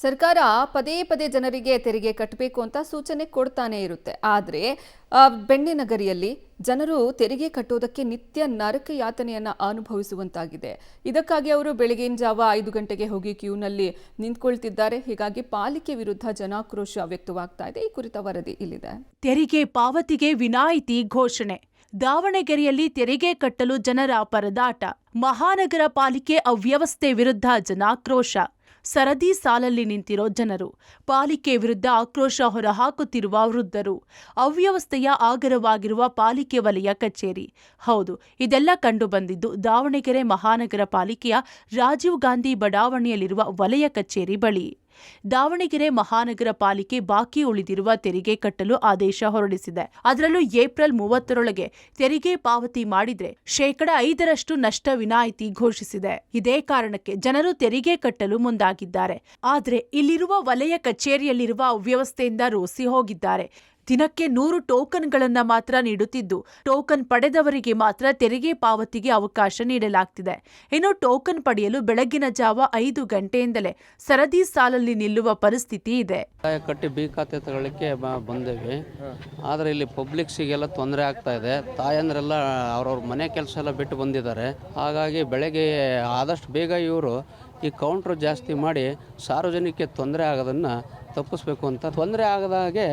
ಸರ್ಕಾರ ಪದೇ ಪದೇ ಜನರಿಗೆ ತೆರಿಗೆ ಕಟ್ಟಬೇಕು ಅಂತ ಸೂಚನೆ ಕೊಡ್ತಾನೆ ಇರುತ್ತೆ. ಆದರೆ ಬೆಣ್ಣೆನಗರಿಯಲ್ಲಿ ಜನರು ತೆರಿಗೆ ಕಟ್ಟೋದಕ್ಕೆ ನಿತ್ಯ ನರಕ ಯಾತನೆಯನ್ನ ಅನುಭವಿಸುವಂತಾಗಿದೆ. ಇದಕ್ಕಾಗಿ ಅವರು ಬೆಳಗಿನ ಜಾವ 5 ಗಂಟೆಗೆ ಹೋಗಿ ಕ್ಯೂನಲ್ಲಿ ನಿಂತ್ಕೊಳ್ತಿದ್ದಾರೆ. ಹೀಗಾಗಿ ಪಾಲಿಕೆ ವಿರುದ್ಧ ಜನಾಕ್ರೋಶ ವ್ಯಕ್ತವಾಗ್ತಾ ಇದೆ. ಈ ಕುರಿತ ವರದಿ ಇಲ್ಲಿದೆ. ತೆರಿಗೆ ಪಾವತಿಗೆ ವಿನಾಯಿತಿ ಘೋಷಣೆ. ದಾವಣಗೆರೆಯಲ್ಲಿ ತೆರಿಗೆ ಕಟ್ಟಲು ಜನರ ಪರದಾಟ. ಮಹಾನಗರ ಪಾಲಿಕೆ ಅವ್ಯವಸ್ಥೆ ವಿರುದ್ಧ ಜನಾಕ್ರೋಶ. ಸರದಿ ಸಾಲಲ್ಲಿ ನಿಂತಿರೋ ಜನರು, ಪಾಲಿಕೆ ವಿರುದ್ಧ ಆಕ್ರೋಶ ಹೊರಹಾಕುತ್ತಿರುವ ವೃದ್ಧರು, ಅವ್ಯವಸ್ಥೆಯ ಆಗರವಾಗಿರುವ ಪಾಲಿಕೆ ವಲಯ ಕಚೇರಿ. ಹೌದು, ಇದೆಲ್ಲ ಕಂಡುಬಂದಿದ್ದು ದಾವಣಗೆರೆ ಮಹಾನಗರ ಪಾಲಿಕೆಯ ರಾಜೀವ್ ಗಾಂಧಿ ಬಡಾವಣೆಯಲ್ಲಿರುವ ವಲಯ ಕಚೇರಿ ಬಳಿ. ದಾವಣಗೆರೆ ಮಹಾನಗರ ಪಾಲಿಕೆ ಬಾಕಿ ಉಳಿದಿರುವ ತೆರಿಗೆ ಕಟ್ಟಲು ಆದೇಶ ಹೊರಡಿಸಿದೆ. ಅದರಲ್ಲೂ ಏಪ್ರಿಲ್ 30ರೊಳಗೆ ತೆರಿಗೆ ಪಾವತಿ ಮಾಡಿದ್ರೆ ಶೇಕಡ 5ರಷ್ಟು ನಷ್ಟ ವಿನಾಯಿತಿ ಘೋಷಿಸಿದೆ. ಇದೇ ಕಾರಣಕ್ಕೆ ಜನರು ತೆರಿಗೆ ಕಟ್ಟಲು ಮುಂದಾಗಿದ್ದಾರೆ. ಆದರೆ ಇಲ್ಲಿರುವ ವಲಯ ಕಚೇರಿಯಲ್ಲಿರುವ ಅವ್ಯವಸ್ಥೆಯಿಂದ ರೋಸಿ ಹೋಗಿದ್ದಾರೆ. ದಿನಕ್ಕೆ 100 ಟೋಕನ್ಗಳನ್ನು ಮಾತ್ರ ನೀಡುತ್ತಿದ್ದು, ಟೋಕನ್ ಪಡೆದವರಿಗೆ ಮಾತ್ರ ತೆರಿಗೆ ಪಾವತಿಗೆ ಅವಕಾಶ ನೀಡಲಾಗ್ತಿದೆ. ಇನ್ನು ಟೋಕನ್ ಪಡೆಯಲು ಬೆಳಗಿನ ಜಾವ 5 ಗಂಟೆಯಿಂದಲೇ ಸರದಿ ಸಾಲಲ್ಲಿ ನಿಲ್ಲುವ ಪರಿಸ್ಥಿತಿ ಇದೆ. ಕಟ್ಟಿ ಬಿ ಖಾತೆ ತಗೊಳ್ಳಿಕ್ಕೆ ಬಂದೇವಿ. ಆದರೆ ಇಲ್ಲಿ ಪಬ್ಲಿಕ್ಸಿಗೆಲ್ಲ ತೊಂದರೆ ಆಗ್ತಾ ಇದೆ. ತಾಯಂದ್ರೆಲ್ಲ ಅವ್ರವ್ರ ಮನೆ ಕೆಲಸ ಎಲ್ಲ ಬಿಟ್ಟು ಬಂದಿದ್ದಾರೆ. ಹಾಗಾಗಿ ಬೆಳಗ್ಗೆ ಆದಷ್ಟು ಬೇಗ ಇವರು ಈ ಕೌಂಟ್ರ್ ಜಾಸ್ತಿ ಮಾಡಿ ಸಾರ್ವಜನಿಕ ತೊಂದರೆ ಆಗೋದನ್ನು ತಪ್ಪಿಸ್ಬೇಕು ಅಂತ, ತೊಂದರೆ ಆಗದಾಗೆ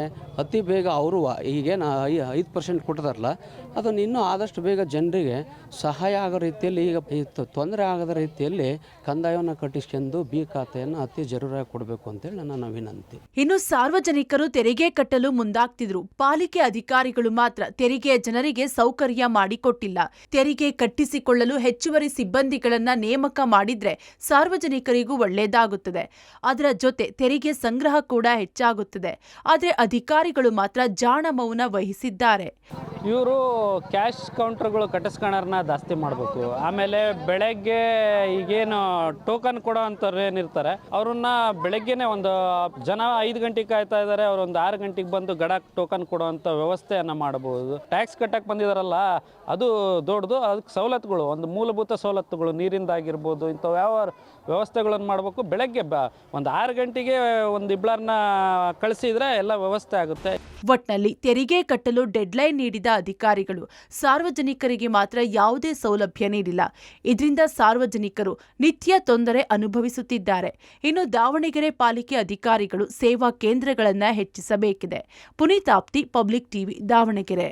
ಅತಿ ಬೇಗ ಅವರು ಈಗೇನು 5% ಕೊಟ್ಟಿದಾರಲ್ಲ, ಅದನ್ನು ಇನ್ನೂ ಆದಷ್ಟು ಬೇಗ ಜನರಿಗೆ ಸಹಾಯ ಆಗೋ ರೀತಿಯಲ್ಲಿ, ಈಗ ತೊಂದರೆ ಆಗದ ರೀತಿಯಲ್ಲಿ ಕಂದಾಯವನ್ನು ಕಟ್ಟಿಸ್ಕೊಂಡು ಬಿ ಖಾತೆಯನ್ನು ಅತಿ ಜರೂರಾಗಿ ಕೊಡಬೇಕು ಅಂತೇಳಿ ನನ್ನ ವಿನಂತಿ. ಇನ್ನು ಸಾರ್ವಜನಿಕರು ತೆರಿಗೆ ಕಟ್ಟಲು ಮುಂದಾಗ್ತಿದ್ರು. ಪಾಲಿಕೆ ಅಧಿಕಾರಿಗಳು ಮಾತ್ರ ತೆರಿಗೆ ಜನರಿಗೆ ಸೌಕರ್ಯ ಮಾಡಿಕೊಟ್ಟಿಲ್ಲ. ತೆರಿಗೆ ಕಟ್ಟಿಸಿಕೊಳ್ಳಲು ಹೆಚ್ಚುವರಿ ಸಿಬ್ಬಂದಿಗಳನ್ನ ನೇಮಕ ಮಾಡಿದ್ರೆ ಸಾರ್ವಜನಿಕರಿಗೂ ಒಳ್ಳೆಯದಾಗುತ್ತದೆ. ಅದರ ಜೊತೆ ತೆರಿಗೆ ಸಂಗ್ರಹ ಕೂಡ ಹೆಚ್ಚಾಗುತ್ತದೆ. ಆದರೆ ಅಧಿಕಾರಿಗಳು ಮಾತ್ರ ಜಾಣ ಮೌನ ವಹಿಸಿದ್ದಾರೆ. ಇವರು ಕ್ಯಾಶ್ ಕೌಂಟರ್ಗಳು ಕಟ್ಟಿಸ್ಕೊಳ್ಳೋರನ್ನ ಜಾಸ್ತಿ ಮಾಡಬೇಕು. ಆಮೇಲೆ ಬೆಳಗ್ಗೆ ಈಗೇನು ಟೋಕನ್ ಕೊಡೋ ಅಂಥವ್ರು ಏನಿರ್ತಾರೆ ಅವ್ರನ್ನ ಬೆಳಗ್ಗೆನೆ ಒಂದು ಜನ 5 ಗಂಟೆಗೆ ಕಾಯ್ತಾ ಇದ್ದಾರೆ, ಅವ್ರು ಒಂದು 6 ಗಂಟೆಗೆ ಬಂದು ಗಡಕ್ಕೆ ಟೋಕನ್ ಕೊಡೋ ಅಂಥ ವ್ಯವಸ್ಥೆಯನ್ನು ಮಾಡಬಹುದು. ಟ್ಯಾಕ್ಸ್ ಕಟ್ಟಕ್ಕೆ ಬಂದಿದಾರಲ್ಲ, ಅದು ದೊಡ್ಡದು. ಅದಕ್ಕೆ ಸವಲತ್ತುಗಳು, ಒಂದು ಮೂಲಭೂತ ಸವಲತ್ತುಗಳು, ನೀರಿಂದಾಗಿರ್ಬೋದು, ಇಂಥವು ಯಾವ ವ್ಯವಸ್ಥೆಗಳನ್ನು ಮಾಡಬೇಕು. ಬೆಳಗ್ಗೆ ಒಂದು 6 ಗಂಟೆಗೆ ಒಂದು ಇಬ್ಬರನ್ನ ಕಳಿಸಿದ್ರೆ ಎಲ್ಲ ವ್ಯವಸ್ಥೆ ಆಗುತ್ತೆ. ಒಟ್ನಲ್ಲಿ ತೆರಿಗೆ ಕಟ್ಟಲು ಡೆಡ್ಲೈನ್ ನೀಡಿದ ಅಧಿಕಾರಿಗಳು ಸಾರ್ವಜನಿಕರಿಗೆ ಮಾತ್ರ ಯಾವುದೇ ಸೌಲಭ್ಯ ನೀಡಿಲ್ಲ. ಇದರಿಂದ ಸಾರ್ವಜನಿಕರು ನಿತ್ಯ ತೊಂದರೆ ಅನುಭವಿಸುತ್ತಿದ್ದಾರೆ. ಇನ್ನು ದಾವಣಗೆರೆ ಪಾಲಿಕೆ ಅಧಿಕಾರಿಗಳು ಸೇವಾ ಕೇಂದ್ರಗಳನ್ನು ಹೆಚ್ಚಿಸಬೇಕಿದೆ. Puneeth Apti, Public TV, Davanagere.